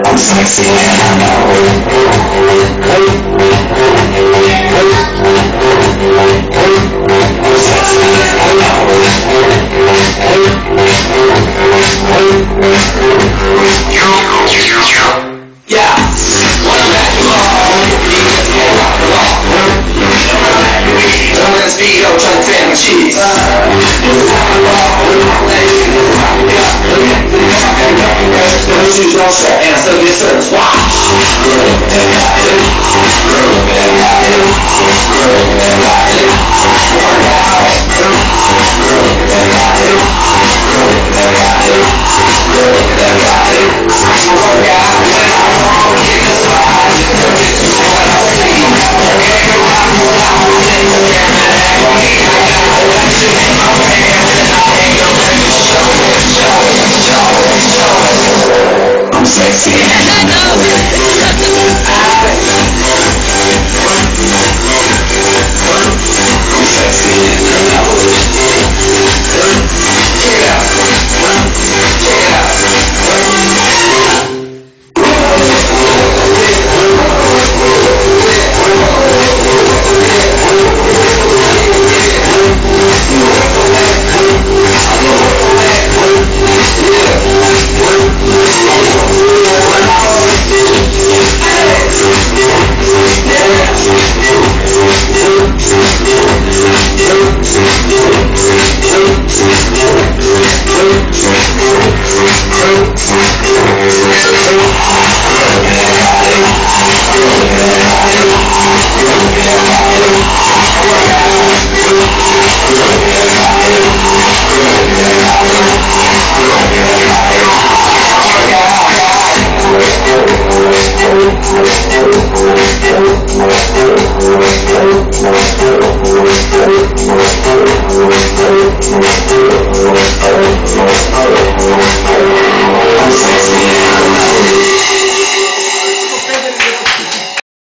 I'm sexy and I know I'm sexy and I know yeah, when I'm at the mall, you just can't rock the wall. I'm in a speedo trying to fan my cheeks. No shoes, no shirt, and I still get service. Watch. I'm sexy and I know it. I'm sexy and I know it. Check it out. Check it out.